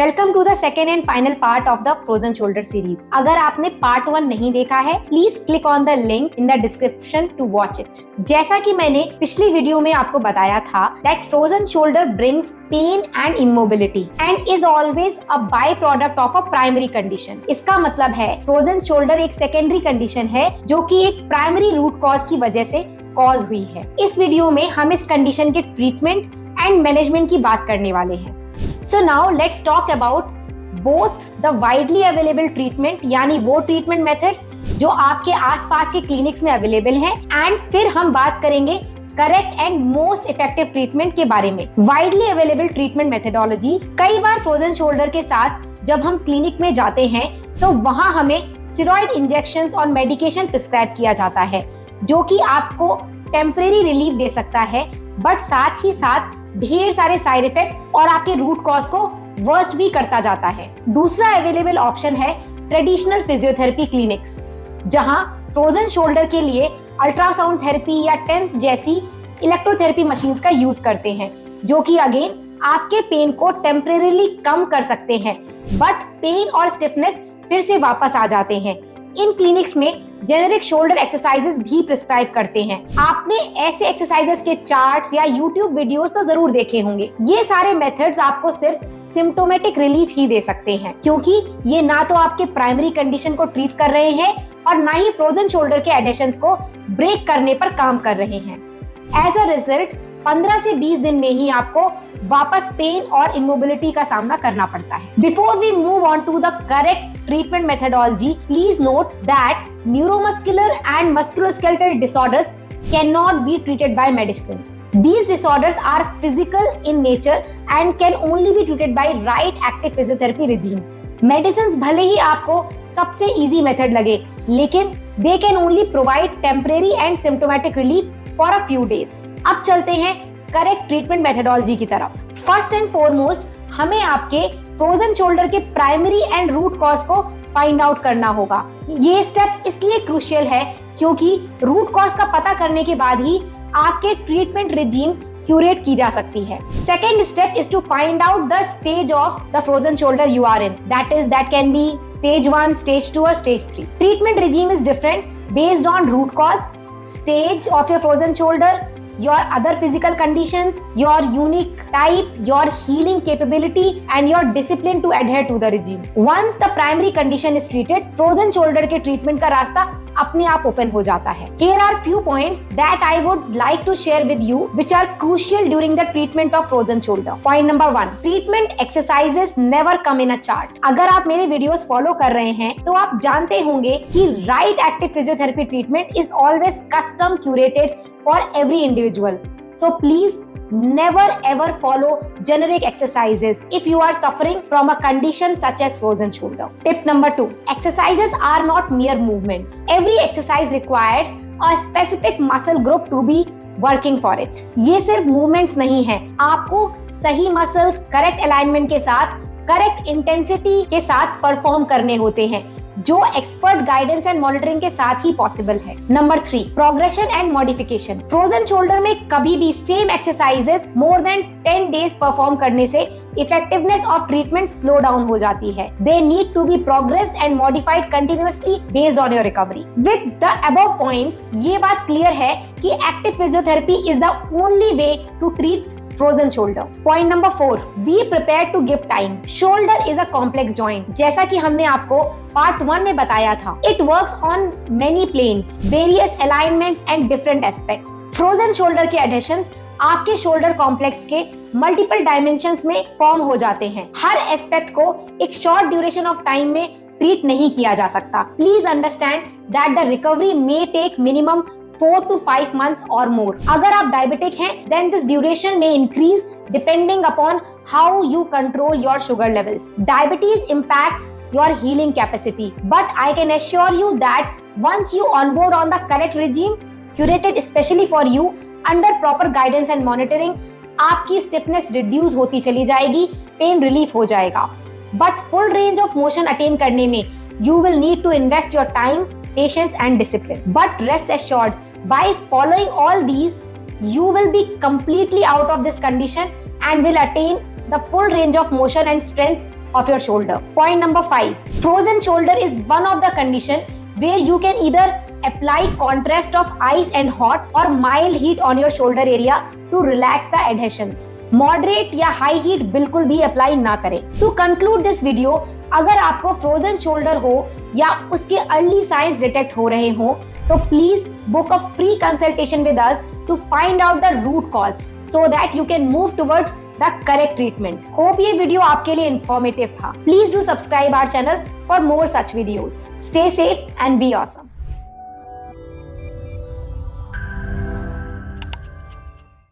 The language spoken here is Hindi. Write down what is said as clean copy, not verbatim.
Welcome to the second and final part of the frozen shoulder series. अगर आपने पार्ट 1 नहीं देखा है, please click on the link in the description to watch it. जैसा कि मैंने पिछली वीडियो में आपको बताया था that frozen shoulder brings pain and immobility and is always a by product of a primary condition. इसका मतलब है फ्रोजन शोल्डर एक सेकेंडरी कंडीशन है जो कि एक प्राइमरी रूट कॉज की वजह से कॉज हुई है। इस वीडियो में हम इस कंडीशन के ट्रीटमेंट एंड मैनेजमेंट की बात करने वाले हैं। So now let's talk about both the widely available treatment यानी वो ट्रीटमेंट मेथड्स जो आपके आसपास के क्लिनिक्स में अवेलेबल हैं एंड फिर हम बात करेंगे correct and most effective treatment के बारे में। वाइडली अवेलेबल ट्रीटमेंट मेथडोलॉजीज, कई बार फ्रोजन शोल्डर के साथ जब हम क्लिनिक में जाते हैं तो वहां हमें स्टेरॉइड इंजेक्शंस और मेडिकेशन प्रिस्क्राइब किया जाता है जो कि आपको टेम्परेरी रिलीफ दे सकता है, बट साथ ही साथ ढेर सारे साइड इफेक्ट्स और आपके रूट कॉज को वर्स्ट भी करता जाता है। दूसरा अवेलेबल ऑप्शन है ट्रेडिशनल फिजियोथेरेपी क्लिनिक्स, जहां फ्रोजन शोल्डर के लिए अल्ट्रासाउंड थेरेपी या टेंस जैसी इलेक्ट्रोथेरेपी मशीन्स का यूज करते हैं, जो कि अगेन आपके पेन को टेम्परेरीली कम कर सकते हैं, बट पेन और स्टिफनेस फिर से वापस आ जाते हैं। इन क्लिनिक्स में जेनेरिक शोल्डर एक्सरसाइजेस भी प्रिस्क्राइब करते हैं। आपने ऐसे एक्सरसाइजेस के चार्ट्स या यूट्यूब वीडियोस तो जरूर देखे होंगे। ये सारे मेथड्स आपको सिर्फ सिम्टोमेटिक रिलीफ ही दे सकते हैं, क्योंकि ये ना तो आपके प्राइमरी कंडीशन को ट्रीट कर रहे हैं और ना ही फ्रोजन शोल्डर के एडिशंस को ब्रेक करने पर काम कर रहे हैं। एज अ रिजल्ट 15 से 20 दिन में ही आपको वापस पेन और इमोबिलिटी का सामना करना पड़ता है। Before we move on to the correct treatment methodology, please note that neuromuscular and musculoskeletal disorders cannot be treated by medicines. These disorders are physical in nature and can only be treated by right active physiotherapy regimes. Medicines भले ही आपको सबसे easy method लगे, लेकिन they can only provide temporary and symptomatic relief for a few days. अब चलते हैं करेक्ट ट्रीटमेंट मेथडोलॉजी की तरफ। फर्स्ट एंड फॉरमोस्ट हमें आपके फ्रोजन शोल्डर के प्राइमरी एंड रूट कॉज को फाइंड आउट करना होगा। ये स्टेप इसलिए क्रूशियल है क्योंकि रूट कॉज का पता करने के बाद ही आपके ट्रीटमेंट रिजीम क्यूरेट की जा सकती है। Second step is to find out the stage of the frozen shoulder you are in, that can be stage 1, stage 2 और stage 3। Treatment regime is different based on root cause, stage of your frozen shoulder, your other physical conditions, your unique type, your healing capability and your discipline to adhere to the regime. Once the primary condition is treated, frozen shoulder के treatment का रास्ता अपने आप open हो जाता है। Here are few points that I would like to share with you which are crucial during the treatment of frozen shoulder. Point number 1, treatment exercises never come in a chart. अगर आप मेरे videos follow कर रहे हैं तो आप जानते होंगे कि right active physiotherapy treatment is always custom curated for every individual. So please never ever follow generic exercises if you are suffering from a condition such as frozen shoulder. Tip number 2, exercises are not mere movements. Every exercise requires a specific muscle group to be working for it. ये सिर्फ movements नहीं है, आपको सही muscles करेक्ट alignment के साथ करेक्ट इंटेंसिटी के साथ परफॉर्म करने होते हैं, जो एक्सपर्ट गाइडेंस एंड मॉनिटरिंग के साथ ही पॉसिबल है। Number 3, progression and modification. Frozen shoulder में कभी भी same exercises more than 10 days perform करने से effectiveness of treatment slow down हो जाती है। They need to be progressed and modified continuously based on your recovery. With the above points, ये बात क्लियर है कि active physiotherapy is the only way to treat frozen shoulder. Point number 4, be prepared to give time. Shoulder is a complex joint, जैसा कि हमने आपको पार्ट 1 में बताया था। It works on many planes, various alignments and different aspects. Frozen shoulder के एडिशंस आपके शोल्डर कॉम्प्लेक्स के मल्टीपल डायमेंशंस में फॉर्म हो जाते हैं। हर एस्पेक्ट को एक शॉर्ट ड्यूरेशन ऑफ टाइम में ट्रीट नहीं किया जा सकता। Please understand that the recovery may take minimum 4 to 5 months or more. अगर आप डायबिटिक हैं, then this duration may increase depending upon how you control your sugar levels. Diabetes impacts your healing capacity, but I can assure you that once you onboard on the correct regime, curated especially for you, under proper guidance and monitoring, आपकी stiffness reduce होती चली जाएगी, pain relief हो जाएगा. But full range of motion attain करने में, you will need to invest your time, patience and discipline. But rest assured, by following all these, you will be completely out of this condition and will attain the full range of motion and strength of your shoulder. Point number 5, frozen shoulder is one of the condition where you can either apply contrast of ice and hot or mild heat on your shoulder area to relax the adhesions. Moderate या high heat बिल्कुल भी अप्लाई ना करें. To conclude this video, अगर आपको फ्रोजन शोल्डर हो या उसके अर्ली साइंस डिटेक्ट हो रहे हो तो please book a free consultation with us to find out the root cause so that you can move towards the correct treatment. Hope ये वीडियो आपके लिए इंफॉर्मेटिव था. Please do subscribe our channel for more such videos. Stay safe and be awesome.